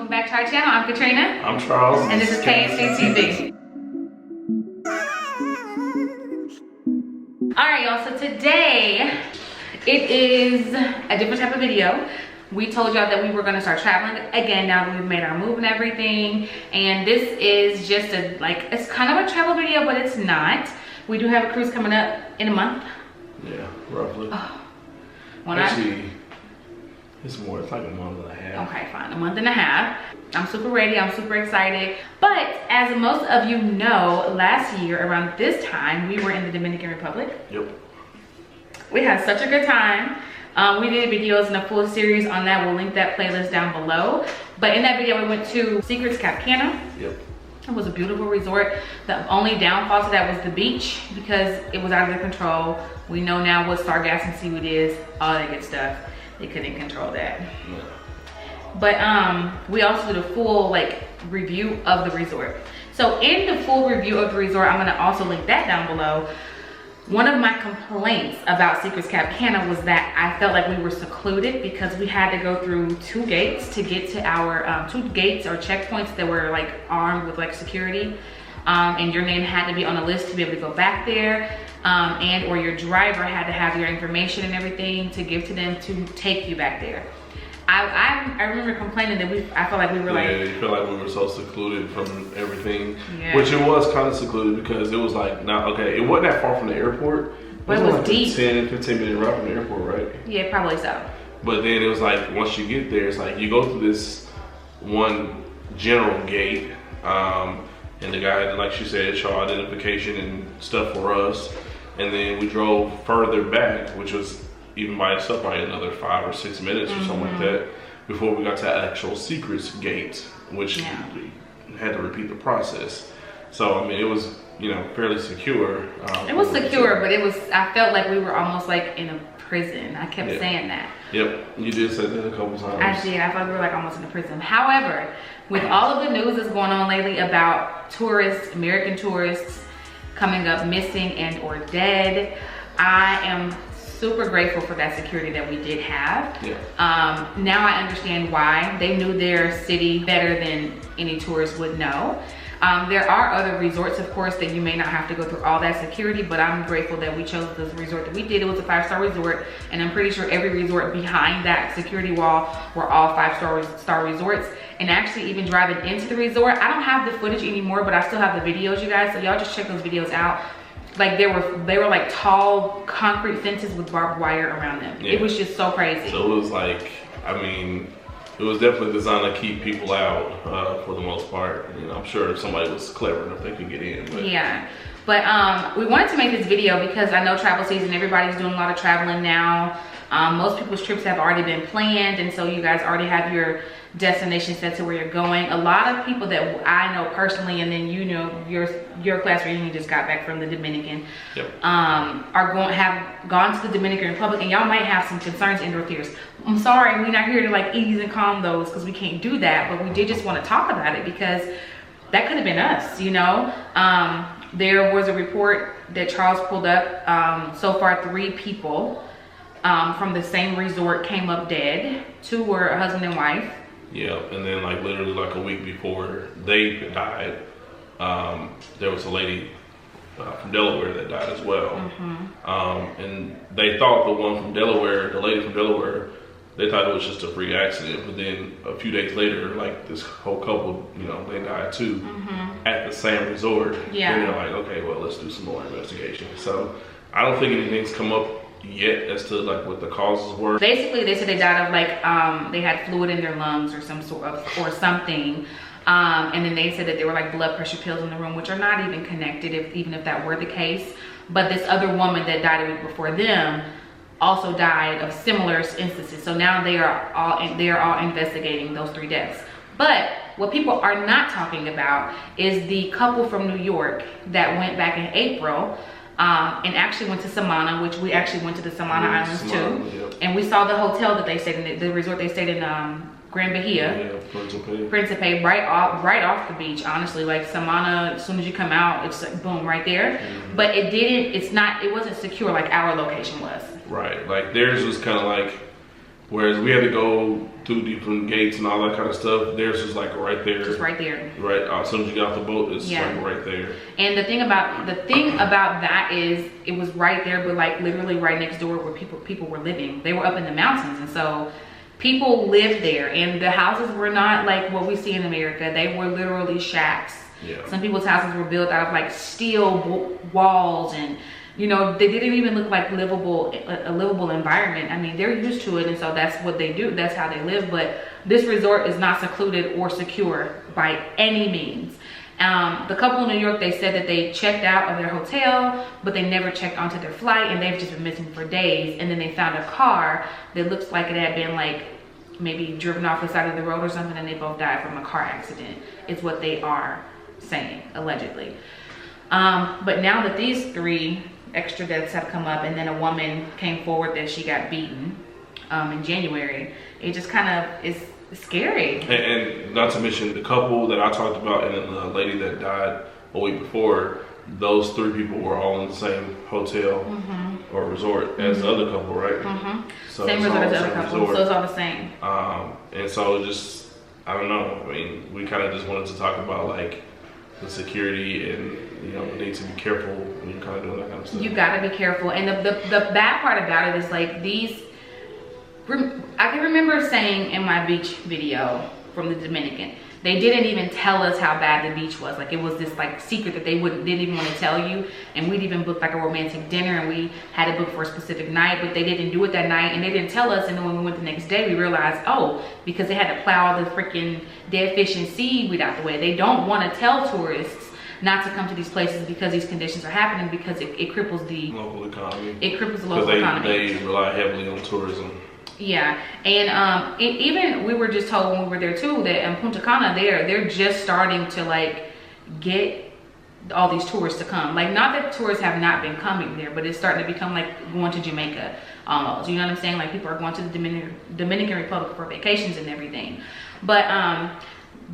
Welcome back to our channel. I'm Katrina. I'm Charles. And this is KNG7x. Alright y'all, so today it is a different type of video. We told y'all that we were gonna start traveling again now that we've made our move and everything. And this is just it's kind of a travel video, but it's not. We do have a cruise coming up in a month. Yeah, roughly. Oh. Actually, it's more, it's like a month and a half. Okay, fine, a month and a half. I'm super ready, I'm super excited. But as most of you know, last year around this time, we were in the Dominican Republic. Yep. We had such a good time. We did videos in a full series on that. We'll link that playlist down below. But in that video, we went to Secrets Cap Cana. Yep. It was a beautiful resort. The only downfall to that was the beach because it was out of their control. We know now what star gas and seaweed is, all that good stuff. They couldn't control that. Yeah. But we also did a full review of the resort. So in the full review of the resort, I'm gonna also link that down below. One of my complaints about Secrets Cap Cana was that I felt like we were secluded because we had to go through two gates to get to our, two gates or checkpoints that were armed with security. And your name had to be on a list to be able to go back there. Or your driver had to have your information and everything to give to them to take you back there. I remember complaining that I felt like we were Yeah, you feel like we were so secluded from everything. Yeah. Which it was kind of secluded because it was it wasn't that far from the airport. But it was deep. 10, 15 minute ride from the airport, right? Yeah, probably so. But then it was once you get there, it's you go through this one general gate, and the guy, like she said, show identification and stuff for us. And then we drove further back, which was even by itself probably another 5 or 6 minutes or something like that before we got to actual Secrets gate, which we had to repeat the process. So I mean, it was fairly secure. It was secure, but I felt like we were almost in a prison. I kept saying that. Yep, you did say that a couple times. I did. I felt like we were almost in a prison. However, with all of the news that's going on lately about tourists, American tourists coming up missing and or dead, I am super grateful for that security that we did have. Yeah. Now I understand why. They knew their city better than any tourist would know. There are other resorts, of course, that you may not have to go through all that security, but I'm grateful that we chose this resort that we did. It was a 5-star resort, and I'm pretty sure every resort behind that security wall were all 5-star resorts. And actually, even driving into the resort, I don't have the footage anymore, but I still have the videos, you guys, so y'all just check those videos out. They were tall concrete fences with barbed wire around them. Yeah. It was just so crazy. So it was it was definitely designed to keep people out for the most part. I'm sure if somebody was clever enough, they could get in. But. Yeah, but we wanted to make this video because I know travel season, everybody's doing a lot of traveling now. Most people's trips have already been planned, and so you guys already have your destination set to where you're going. A lot of people that I know personally, and then your class reunion just got back from the Dominican, have gone to the Dominican Republic, and y'all might have some concerns and or fears. I'm sorry, we're not here to ease and calm those because we can't do that, but we did just want to talk about it because that could have been us, There was a report that Charles pulled up. So far, 3 people from the same resort came up dead. 2 were a husband and wife. Yeah, and then literally a week before they died, there was a lady from Delaware that died as well. And they thought the lady from Delaware, they thought it was just a freak accident. But then a few days later, this whole couple, they died too at the same resort. Yeah. And they're okay, well, let's do some more investigation. So I don't think anything's come up yet as to what the causes were. Basically, they said they died of they had fluid in their lungs or some sort of or something. And then they said that there were blood pressure pills in the room, which are not even connected, even if that were the case. But this other woman that died a week before them also died of similar instances. So now they are all investigating those 3 deaths. But what people are not talking about is the couple from New York that went back in April and actually went to Samana, which we actually went to the Samana Islands too. Yep. And we saw the hotel that they stayed in, the resort they stayed in, Grand Bahia. Yeah, Principe, right off the beach, honestly. Samana, as soon as you come out, it's boom, right there. But it wasn't secure like our location was. Right, theirs was kind of Whereas we had to go through different gates and all that kind of stuff. Theirs was like right there. Just right there. Right. As soon as you get off the boat, it's like right there. And the thing about that is it was right there, but like literally right next door where people were living. They were up in the mountains, and so people lived there. And the houses were not like what we see in America. They were literally shacks. Yeah. Some people's houses were built out of like steel walls, and you know, they didn't even look like a livable environment. I mean, they're used to it, and so that's what they do. That's how they live. But this resort is not secluded or secure by any means. The couple in New York, they said that they checked out of their hotel, but they never checked onto their flight, and they've just been missing for days. And then they found a car that looks like it had been like maybe driven off the side of the road or something, and they both died from a car accident. Is what they are saying, allegedly. But now that these 3 extra deaths have come up, and then a woman came forward that she got beaten in January, it just kind of is scary. And not to mention the couple that I talked about, and then the lady that died a week before, those 3 people were all in the same hotel or resort as the other couple, right? So same resort as the other couple, so it's all the same. And so just, I don't know, I mean, we kind of just wanted to talk about like the security, and you know, we need to be careful when you're kind of doing that kind of stuff. You gotta be careful. And the bad part about it is like I can remember saying in my beach video from the Dominican, they didn't even tell us how bad the beach was. Like it was this like secret that they didn't even want to tell you. And we'd even booked like a romantic dinner, and we had it booked for a specific night, but they didn't do it that night, and they didn't tell us. And then when we went the next day, we realized, oh, because they had to plow all the freaking dead fish and seaweed out the way. They don't want to tell tourists not to come to these places because these conditions are happening, because it cripples the local economy. It cripples the local economy. They rely heavily on tourism. Yeah, and even we were just told when we were there too that in Punta Cana they're just starting to like get all these tourists to come. Like, not that tourists have not been coming there, but it's starting to become like going to Jamaica almost. You know what I'm saying? Like people are going to the Dominican Republic for vacations and everything. But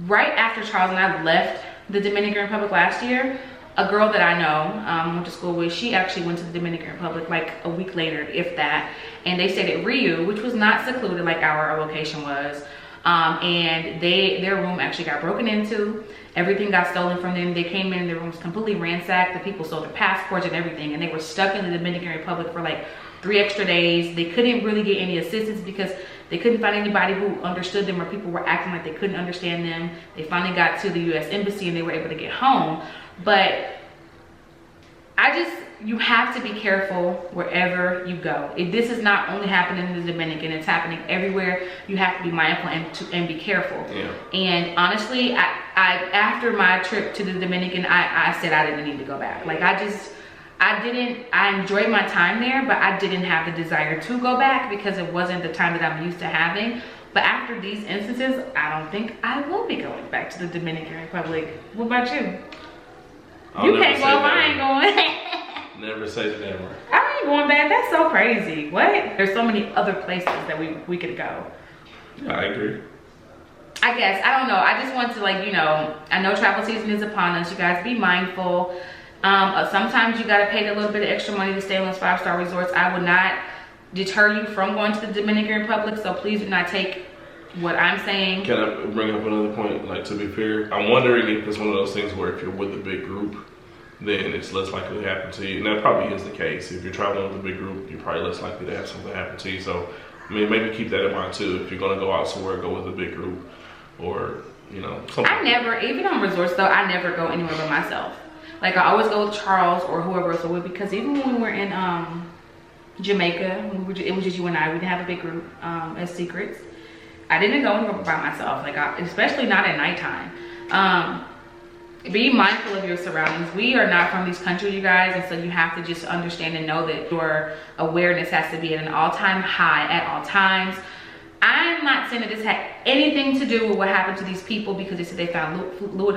right after Charles and I left the Dominican Republic last year, a girl that I know, went to school with, she actually went to the Dominican Republic like a week later, if that. And they stayed at Rio, which was not secluded like our location was. And their room actually got broken into. Everything got stolen from them. They came in, their room was completely ransacked. The people stole their passports and everything. And they were stuck in the Dominican Republic for like 3 extra days. They couldn't really get any assistance because they couldn't find anybody who understood them, or people were acting like they couldn't understand them. They finally got to the US Embassy and they were able to get home. But you have to be careful wherever you go. This is not only happening in the Dominican, it's happening everywhere. You have to be mindful and be careful. Yeah. And honestly, I after my trip to the Dominican, I said I didn't need to go back. Like I enjoyed my time there, but I didn't have the desire to go back because it wasn't the time that I'm used to having. But after these instances, I don't think I will be going back to the Dominican Republic. What about you? You can't go, I ain't going. Never say never. I ain't going back. That's so crazy. What? There's so many other places that we could go. Yeah, I agree. I guess. I don't know. I just want to, like, you know, I know travel season is upon us. You guys be mindful. Sometimes you got to pay a little bit of extra money to stay on those 5-star resorts. I would not deter you from going to the Dominican Republic, so please do not take what I'm saying. Can I bring up another point? Like, to be fair, I'm wondering if it's one of those things where if you're with a big group, then it's less likely to happen to you. And that probably is the case. If you're traveling with a big group, you're probably less likely to have something happen to you. So, I mean, maybe keep that in mind too. If you're going to go out somewhere, go with a big group, or, you know, something. I never, even on resorts though, I never go anywhere by myself. Like, I always go with Charles or whoever else with, because even when we were in Jamaica, it was just you and I. We didn't have a big group as secrets. I didn't go anywhere by myself, like especially not at nighttime. Be mindful of your surroundings. We are not from these countries, you guys, and so you have to just understand and know that your awareness has to be at an all-time high at all times. I'm not saying that this had anything to do with what happened to these people, because they said they found fluid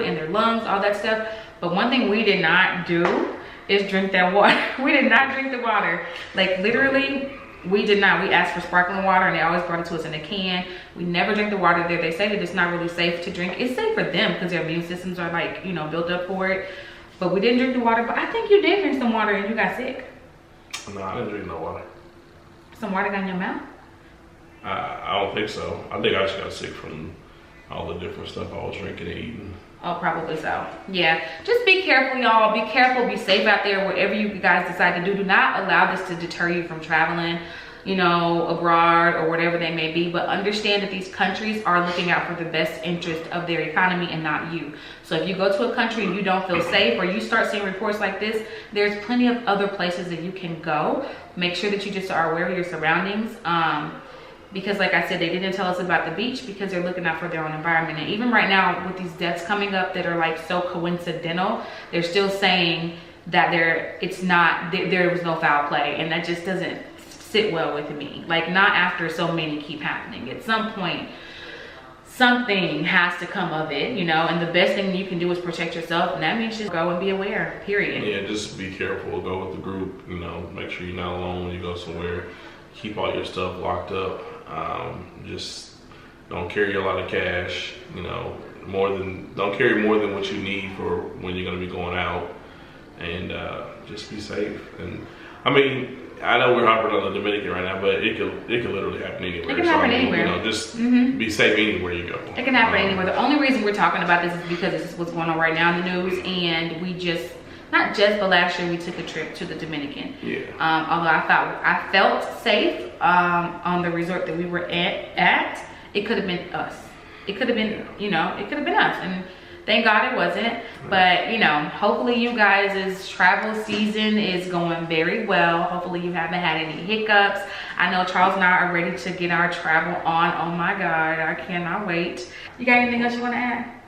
in their lungs, all that stuff. But one thing we did not do is drink that water. We did not drink the water. Like, literally, we did not. We asked for sparkling water, and they always brought it to us in a can. We never drink the water there. They say that it's not really safe to drink. It's safe for them because their immune systems are, like, you know, built up for it. But we didn't drink the water. But I think you did drink some water and you got sick. No, I didn't drink no water. Some water got in your mouth? I don't think so. I think I just got sick from all the different stuff I was drinking and eating. Oh, probably so. Yeah, just be careful, y'all. Be careful, be safe out there, whatever you guys decide to do. Do not allow this to deter you from traveling, you know, abroad or whatever they may be. But understand that these countries are looking out for the best interest of their economy and not you. So if you go to a country and you don't feel safe, or you start seeing reports like this, there's plenty of other places that you can go. Make sure that you just are aware of your surroundings. Because like I said, they didn't tell us about the beach because they're looking out for their own environment. And even right now with these deaths coming up that are like so coincidental, they're still saying that there was no foul play, and that just doesn't sit well with me. Like, not after so many keep happening. At some point, something has to come of it, you know, and the best thing you can do is protect yourself, and that means just go and be aware, period. Yeah, just be careful, go with the group, you know, make sure you're not alone when you go somewhere. Keep all your stuff locked up. Just don't carry a lot of cash, you know, don't carry more than what you need for when you're going to be going out, and just be safe. And I mean, I know we're hopping on the Dominican right now, but it could literally happen anywhere. It can happen anywhere. You know, just be safe anywhere you go. It can happen anywhere. The only reason we're talking about this is because this is what's going on right now in the news, and we just, but last year we took a trip to the Dominican. Yeah. Although I felt safe on the resort that we were at, it could have been us. It could have been, you know, it could have been us. And thank God it wasn't. But, you know, hopefully you guys' travel season is going very well. Hopefully you haven't had any hiccups. I know Charles and I are ready to get our travel on. Oh my God, I cannot wait. You got anything else you want to add?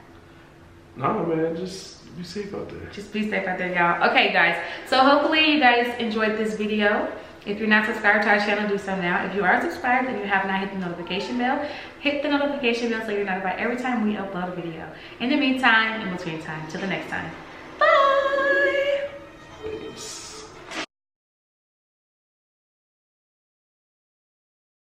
No, man, just be safe out there. Just be safe out there, y'all. Okay, guys. So hopefully you guys enjoyed this video. If you're not subscribed to our channel, do so now. If you are subscribed and you have not hit the notification bell, hit the notification bell so you're notified every time we upload a video. In the meantime, in between time, till the next time.